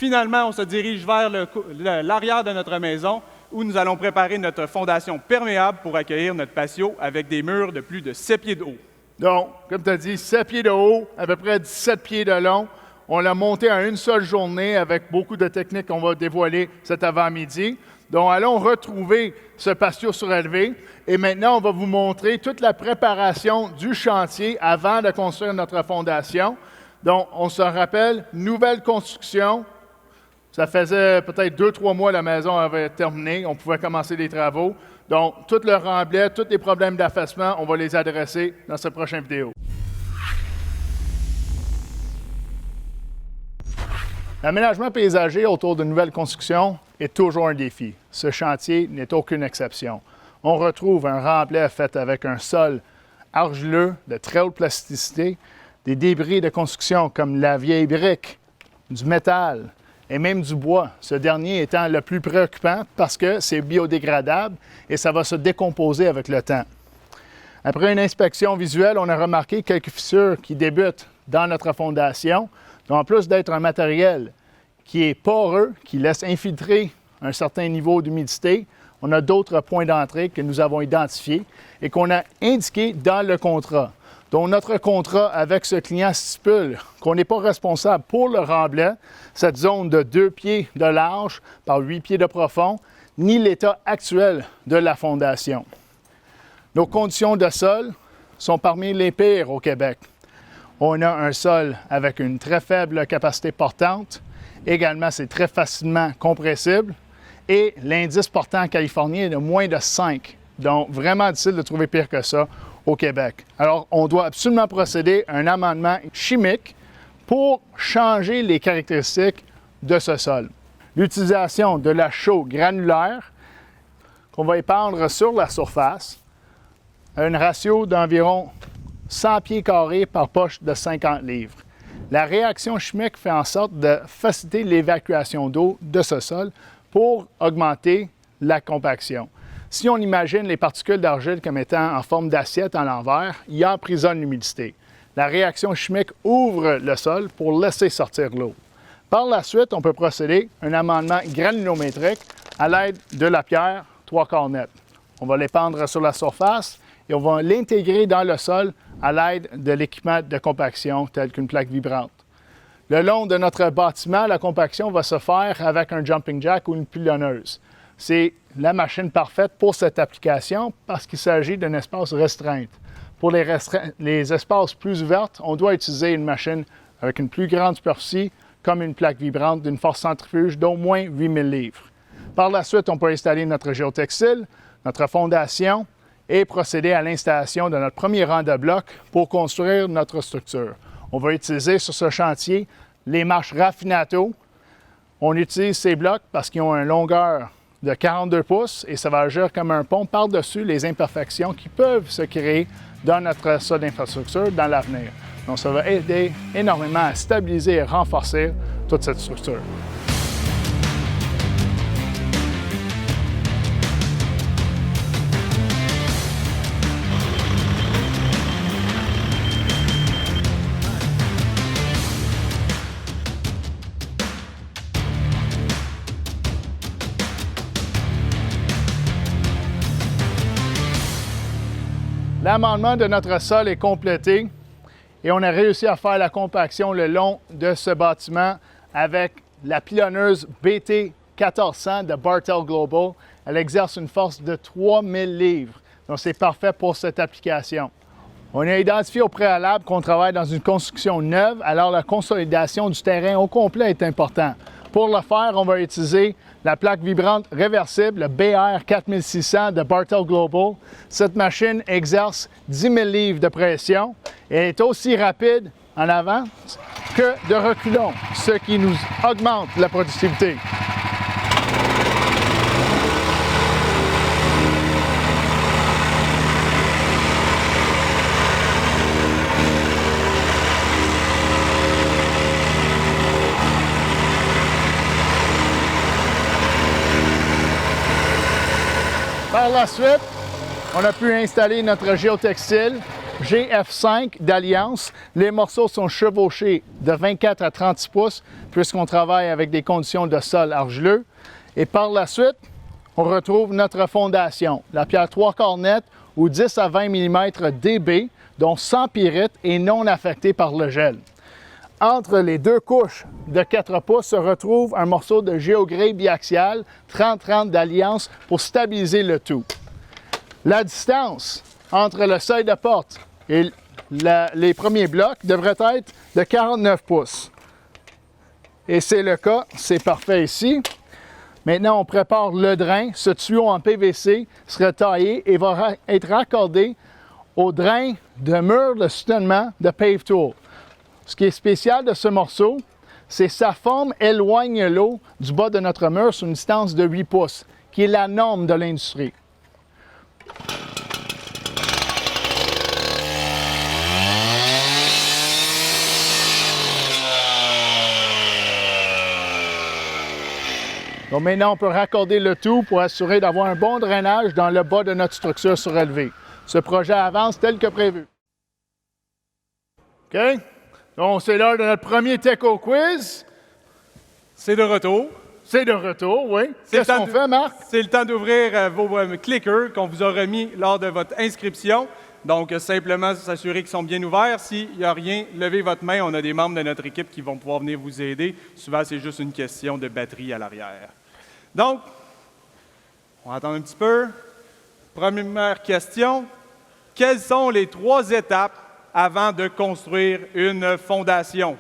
Finalement, on se dirige vers l'arrière de notre maison où nous allons préparer notre fondation perméable pour accueillir notre patio avec des murs de plus de 7 pieds de haut. Donc, comme tu as dit, 7 pieds de haut, à peu près 17 pieds de long. On l'a monté en une seule journée avec beaucoup de techniques qu'on va dévoiler cet avant-midi. Donc, allons retrouver ce patio surélevé. Et maintenant, on va vous montrer toute la préparation du chantier avant de construire notre fondation. Donc, on se rappelle, nouvelle construction. Ça faisait peut-être 2-3 mois que la maison avait terminé. On pouvait commencer les travaux. Donc, tout le remblai, tous les problèmes d'affaissement, on va les adresser dans cette prochaine vidéo. L'aménagement paysager autour d'une nouvelle construction est toujours un défi. Ce chantier n'est aucune exception. On retrouve un remblai fait avec un sol argileux de très haute plasticité, des débris de construction comme la vieille brique, du métal et même du bois. Ce dernier étant le plus préoccupant parce que c'est biodégradable et ça va se décomposer avec le temps. Après une inspection visuelle, on a remarqué quelques fissures qui débutent dans notre fondation. Donc, en plus d'être un matériel qui est poreux, qui laisse infiltrer un certain niveau d'humidité, on a d'autres points d'entrée que nous avons identifiés et qu'on a indiqués dans le contrat. Donc, notre contrat avec ce client stipule qu'on n'est pas responsable pour le remblai, cette zone de 2 pieds de large par 8 pieds de profond, ni l'état actuel de la fondation. Nos conditions de sol sont parmi les pires au Québec. On a un sol avec une très faible capacité portante. Également, c'est très facilement compressible. Et l'indice portant californien est de moins de 5. Donc, vraiment difficile de trouver pire que ça au Québec. Alors, on doit absolument procéder à un amendement chimique pour changer les caractéristiques de ce sol. L'utilisation de la chaux granulaire qu'on va épandre sur la surface a un ratio d'environ 100 pieds carrés par poche de 50 livres. La réaction chimique fait en sorte de faciliter l'évacuation d'eau de ce sol pour augmenter la compaction. Si on imagine les particules d'argile comme étant en forme d'assiette en l'envers, il emprisonne l'humidité. La réaction chimique ouvre le sol pour laisser sortir l'eau. Par la suite, on peut procéder à un amendement granulométrique à l'aide de la pierre 3/4 net. On va l'épandre sur la surface et on va l'intégrer dans le sol à l'aide de l'équipement de compaction tel qu'une plaque vibrante. Le long de notre bâtiment, la compaction va se faire avec un jumping jack ou une pilonneuse. C'est la machine parfaite pour cette application parce qu'il s'agit d'un espace restreint. Pour les espaces plus ouverts, on doit utiliser une machine avec une plus grande superficie comme une plaque vibrante d'une force centrifuge d'au moins 8000 livres. Par la suite, on peut installer notre géotextile, notre fondation, et procéder à l'installation de notre premier rang de blocs pour construire notre structure. On va utiliser sur ce chantier les marches Raffinato. On utilise ces blocs parce qu'ils ont une longueur de 42 pouces et ça va agir comme un pont par-dessus les imperfections qui peuvent se créer dans notre sol d'infrastructure dans l'avenir. Donc, ça va aider énormément à stabiliser et renforcer toute cette structure. L'amendement de notre sol est complété et on a réussi à faire la compaction le long de ce bâtiment avec la pilonneuse BT 1400 de Bartell Global. Elle exerce une force de 3000 livres, donc c'est parfait pour cette application. On a identifié au préalable qu'on travaille dans une construction neuve, alors la consolidation du terrain au complet est importante. Pour le faire, on va utiliser la plaque vibrante réversible, le BR 4600 de Bartell Global. Cette machine exerce 10 000 livres de pression et est aussi rapide en avant que de reculons, ce qui nous augmente la productivité. Par la suite, on a pu installer notre géotextile GF5 d'Alliance. Les morceaux sont chevauchés de 24 à 36 pouces puisqu'on travaille avec des conditions de sol argileux. Et par la suite, on retrouve notre fondation, la pierre 3/4 nette ou 10 à 20 mm DB, dont sans pyrite et non affectée par le gel. Entre les deux couches de 4 pouces se retrouve un morceau de géogré biaxial 30-30 d'Alliance pour stabiliser le tout. La distance entre le seuil de porte et les premiers blocs devrait être de 49 pouces. Et c'est le cas, c'est parfait ici. Maintenant, on prépare le drain. Ce tuyau en PVC sera taillé et va être raccordé au drain de mur de soutènement de Pave Tool. Ce qui est spécial de ce morceau, c'est sa forme éloigne l'eau du bas de notre mur sur une distance de 8 pouces, qui est la norme de l'industrie. Donc maintenant, on peut raccorder le tout pour assurer d'avoir un bon drainage dans le bas de notre structure surélevée. Ce projet avance tel que prévu. OK? Donc, c'est l'heure de notre premier Teco Quiz. C'est de retour. C'est de retour, oui. Qu'est-ce qu'on fait, Marc? C'est le temps d'ouvrir vos clickers qu'on vous a remis lors de votre inscription. Donc, simplement s'assurer qu'ils sont bien ouverts. S'il n'y a rien, levez votre main. On a des membres de notre équipe qui vont pouvoir venir vous aider. Souvent, c'est juste une question de batterie à l'arrière. Donc, on va attendre un petit peu. Première question. Quelles sont les 3 étapes avant de construire une fondation?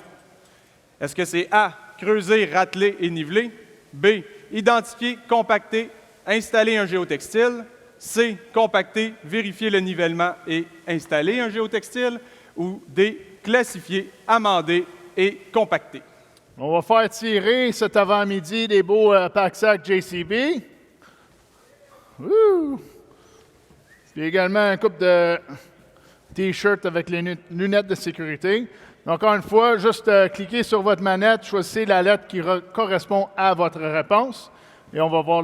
Est-ce que c'est A, creuser, râteler et niveler? B, identifier, compacter, installer un géotextile? C, compacter, vérifier le nivellement et installer un géotextile? Ou D, classifier, amender et compacter? On va faire tirer cet avant-midi des beaux pack-sacs JCB. Wouh! Puis également un couple de T-shirts avec les lunettes de sécurité. Donc, encore une fois, juste cliquez sur votre manette, choisissez la lettre qui correspond à votre réponse. Et on va voir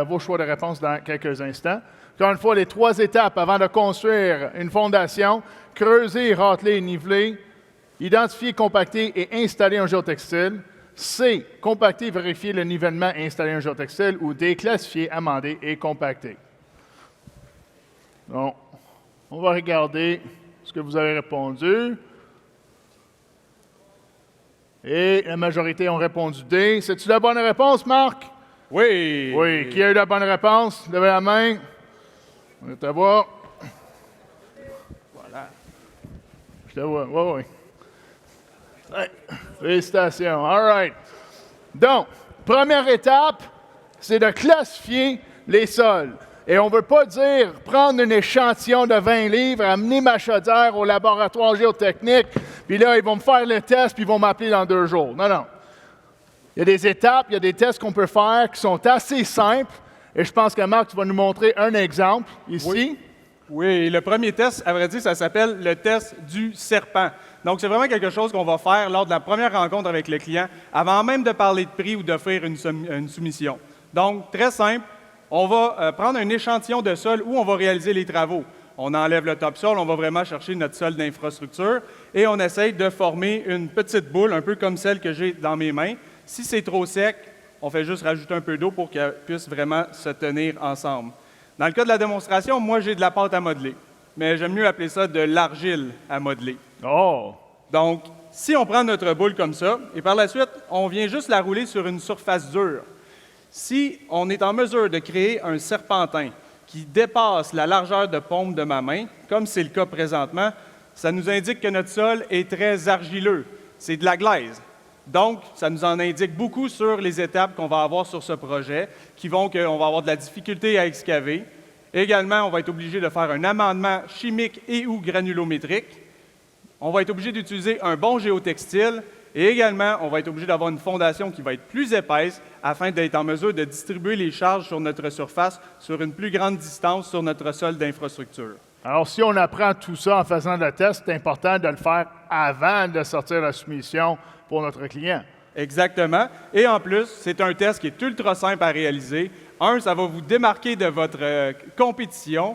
vos choix de réponse dans quelques instants. Encore une fois, les 3 étapes avant de construire une fondation: creuser, râteler et niveler, identifier, compacter et installer un géotextile. C, compacter, vérifier le nivellement et installer un géotextile. Ou D, classifier, amender et compacter. Donc, on va regarder ce que vous avez répondu. Et la majorité ont répondu D. C'est-tu la bonne réponse, Marc? Oui. Oui. Qui a eu la bonne réponse? Levez la main. On est à voir. Voilà. Je te vois. Oui, oui. Ouais. Félicitations. All right. Donc, première étape, c'est de classifier les sols. Et on ne veut pas dire prendre un échantillon de 20 livres, amener ma chaudière au laboratoire géotechnique, puis là, ils vont me faire le test, puis ils vont m'appeler dans 2 jours. Non, non. Il y a des étapes, il y a des tests qu'on peut faire qui sont assez simples. Et je pense que Marc, tu vas nous montrer un exemple ici. Oui. Oui, le premier test, à vrai dire, ça s'appelle le test du serpent. Donc, c'est vraiment quelque chose qu'on va faire lors de la première rencontre avec le client, avant même de parler de prix ou d'offrir une soumission. Donc, très simple. On va prendre un échantillon de sol où on va réaliser les travaux. On enlève le topsol, on va vraiment chercher notre sol d'infrastructure et on essaye de former une petite boule, un peu comme celle que j'ai dans mes mains. Si c'est trop sec, on fait juste rajouter un peu d'eau pour qu'elle puisse vraiment se tenir ensemble. Dans le cas de la démonstration, moi, j'ai de la pâte à modeler, mais j'aime mieux appeler ça de l'argile à modeler. Oh! Donc, si on prend notre boule comme ça, et par la suite, on vient juste la rouler sur une surface dure. Si on est en mesure de créer un serpentin qui dépasse la largeur de paume de ma main, comme c'est le cas présentement, ça nous indique que notre sol est très argileux. C'est de la glaise. Donc, ça nous en indique beaucoup sur les étapes qu'on va avoir sur ce projet, qui vont qu'on va avoir de la difficulté à excaver. Également, on va être obligé de faire un amendement chimique et ou granulométrique. On va être obligé d'utiliser un bon géotextile. Et également, on va être obligé d'avoir une fondation qui va être plus épaisse afin d'être en mesure de distribuer les charges sur notre surface sur une plus grande distance sur notre sol d'infrastructure. Alors, si on apprend tout ça en faisant le test, c'est important de le faire avant de sortir la soumission pour notre client. Exactement. Et en plus, c'est un test qui est ultra simple à réaliser. Ça va vous démarquer de votre compétition.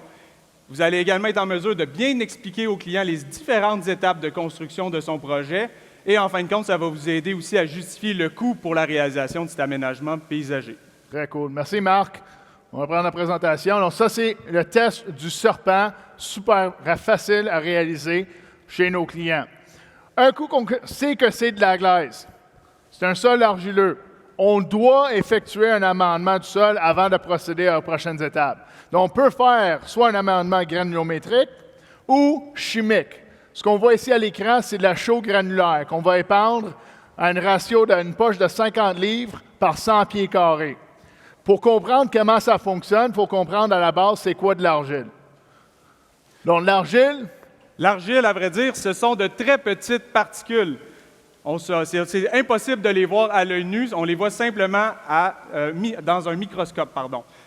Vous allez également être en mesure de bien expliquer au client les différentes étapes de construction de son projet. Et en fin de compte, ça va vous aider aussi à justifier le coût pour la réalisation de cet aménagement paysager. Très cool. Merci, Marc. On va prendre la présentation. Donc, ça, c'est le test du serpent, super facile à réaliser chez nos clients. Un coup qu'on sait que c'est de la glaise, c'est un sol argileux, on doit effectuer un amendement du sol avant de procéder aux prochaines étapes. Donc, on peut faire soit un amendement granulométrique ou chimique. Ce qu'on voit ici à l'écran, c'est de la chaux granulaire qu'on va épandre à une ratio d'une poche de 50 livres par 100 pieds carrés. Pour comprendre comment ça fonctionne, il faut comprendre à la base c'est quoi de l'argile. Donc, l'argile. L'argile, à vrai dire, ce sont de très petites particules. C'est impossible de les voir à l'œil nu, on les voit simplement dans un microscope.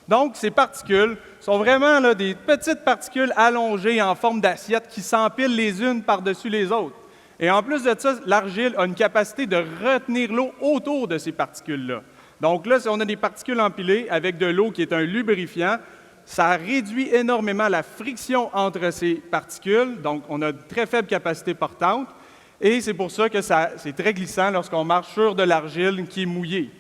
Donc, ces particules sont vraiment là, des petites particules allongées en forme d'assiette qui s'empilent les unes par-dessus les autres. Et en plus de ça, l'argile a une capacité de retenir l'eau autour de ces particules-là. Donc là, si on a des particules empilées avec de l'eau qui est un lubrifiant, ça réduit énormément la friction entre ces particules, donc on a de très faible capacité portante, et c'est pour ça que c'est très glissant lorsqu'on marche sur de l'argile qui est mouillée.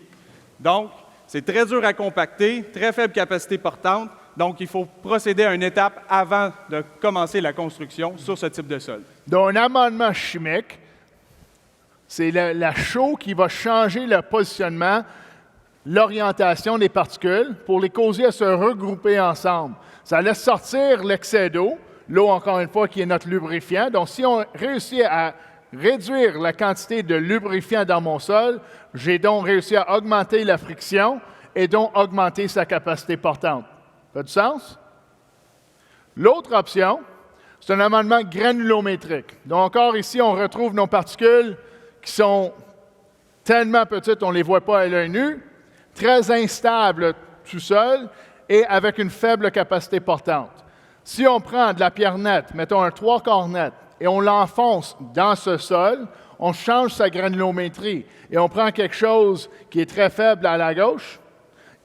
Donc, c'est très dur à compacter, très faible capacité portante, donc il faut procéder à une étape avant de commencer la construction sur ce type de sol. Donc, un amendement chimique, c'est la chaux qui va changer le positionnement, l'orientation des particules pour les causer à se regrouper ensemble. Ça laisse sortir l'excès d'eau, l'eau, encore une fois, qui est notre lubrifiant. Donc, si on réussit à réduire la quantité de lubrifiant dans mon sol, j'ai donc réussi à augmenter la friction et donc augmenter sa capacité portante. Ça fait du sens? L'autre option, c'est un amendement granulométrique. Donc, encore ici, on retrouve nos particules qui sont tellement petites, on ne les voit pas à l'œil nu, très instables tout seul et avec une faible capacité portante. Si on prend de la pierre nette, mettons un 3/4 net, et on l'enfonce dans ce sol, on change sa granulométrie et on prend quelque chose qui est très faible à la gauche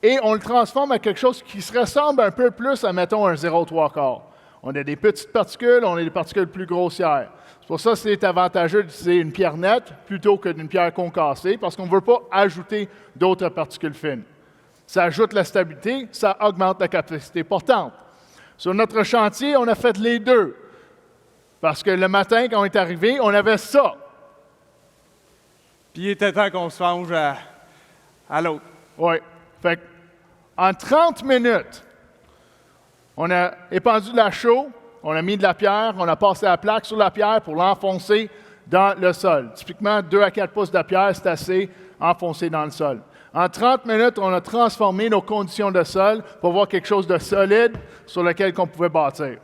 et on le transforme à quelque chose qui se ressemble un peu plus à, mettons, un 0,3/4. On a des petites particules, on a des particules plus grossières. C'est pour ça que c'est avantageux d'utiliser une pierre nette plutôt que d'une pierre concassée, parce qu'on ne veut pas ajouter d'autres particules fines. Ça ajoute la stabilité, ça augmente la capacité portante. Sur notre chantier, on a fait les deux. Parce que le matin, quand on est arrivé, on avait ça. Puis il était temps qu'on se change à l'autre. Oui. Fait en 30 minutes, on a épandu de la chaux, on a mis de la pierre, on a passé la plaque sur la pierre pour l'enfoncer dans le sol. Typiquement, 2 à 4 pouces de pierre, c'est assez enfoncé dans le sol. En 30 minutes, on a transformé nos conditions de sol pour avoir quelque chose de solide sur lequel on pouvait bâtir.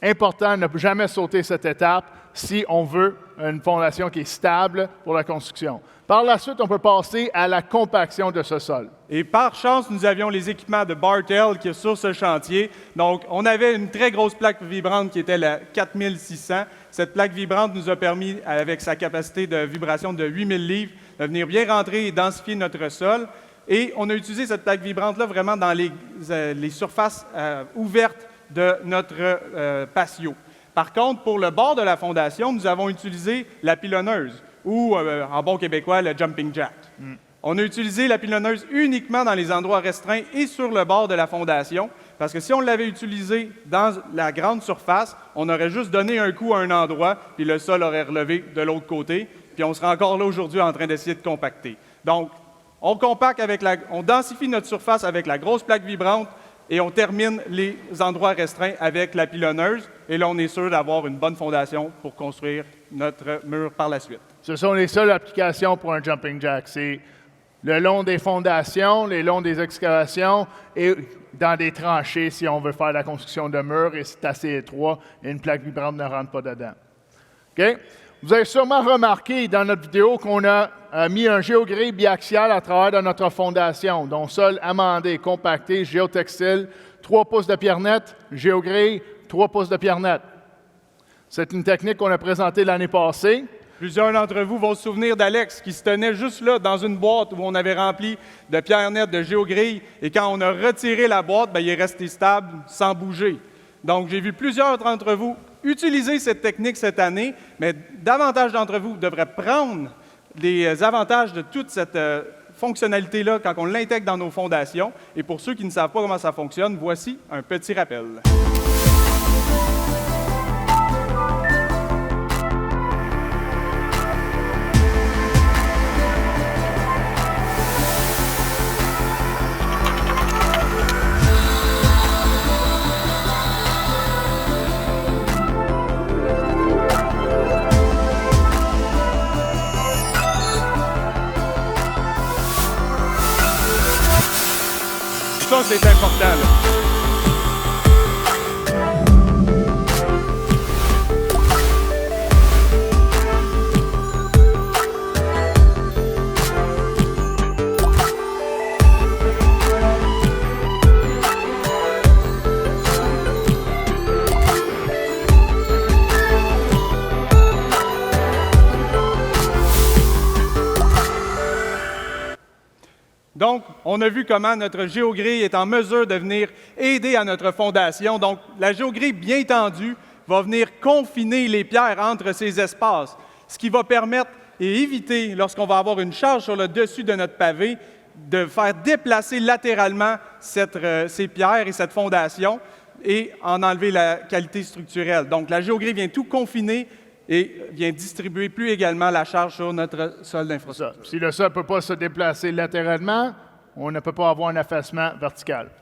Important de ne jamais sauter cette étape si on veut une fondation qui est stable pour la construction. Par la suite, on peut passer à la compaction de ce sol. Et par chance, nous avions les équipements de Bartell qui est sur ce chantier. Donc, on avait une très grosse plaque vibrante qui était la 4600. Cette plaque vibrante nous a permis, avec sa capacité de vibration de 8000 livres, de venir bien rentrer et densifier notre sol. Et on a utilisé cette plaque vibrante-là vraiment dans les surfaces ouvertes de notre patio. Par contre, pour le bord de la fondation, nous avons utilisé la pilonneuse, ou en bon québécois, le jumping jack. On a utilisé la pilonneuse uniquement dans les endroits restreints et sur le bord de la fondation, parce que si on l'avait utilisé dans la grande surface, on aurait juste donné un coup à un endroit, puis le sol aurait relevé de l'autre côté, puis on serait encore là aujourd'hui en train d'essayer de compacter. Donc, on densifie notre surface avec la grosse plaque vibrante, et on termine les endroits restreints avec la pilonneuse. Et là, on est sûr d'avoir une bonne fondation pour construire notre mur par la suite. Ce sont les seules applications pour un jumping jack. C'est le long des fondations, le long des excavations et dans des tranchées si on veut faire la construction de murs et c'est assez étroit et une plaque vibrante ne rentre pas dedans. OK? Vous avez sûrement remarqué dans notre vidéo qu'on a mis un géogré biaxial à travers de notre fondation, donc sol amendé, compacté, géotextile, 3 pouces de pierre nette, géogré, 3 pouces de pierre nette. C'est une technique qu'on a présentée l'année passée. Plusieurs d'entre vous vont se souvenir d'Alex qui se tenait juste là dans une boîte où on avait rempli de pierre nette, de géogrille, et quand on a retiré la boîte, bien, il est resté stable sans bouger. Donc, j'ai vu plusieurs d'entre vous utiliser cette technique cette année, mais davantage d'entre vous devraient prendre les avantages de toute cette fonctionnalité-là quand on l'intègre dans nos fondations. Et pour ceux qui ne savent pas comment ça fonctionne, voici un petit rappel. Ça, c'est important, là. Donc, on a vu comment notre géogrille est en mesure de venir aider à notre fondation. Donc, la géogrille bien tendue va venir confiner les pierres entre ces espaces, ce qui va permettre et éviter, lorsqu'on va avoir une charge sur le dessus de notre pavé, de faire déplacer latéralement ces pierres et cette fondation et en enlever la qualité structurelle. Donc, la géogrille vient tout confiner et vient distribuer plus également la charge sur notre sol d'infrastructure. Si le sol ne peut pas se déplacer latéralement, on ne peut pas avoir un affaissement vertical.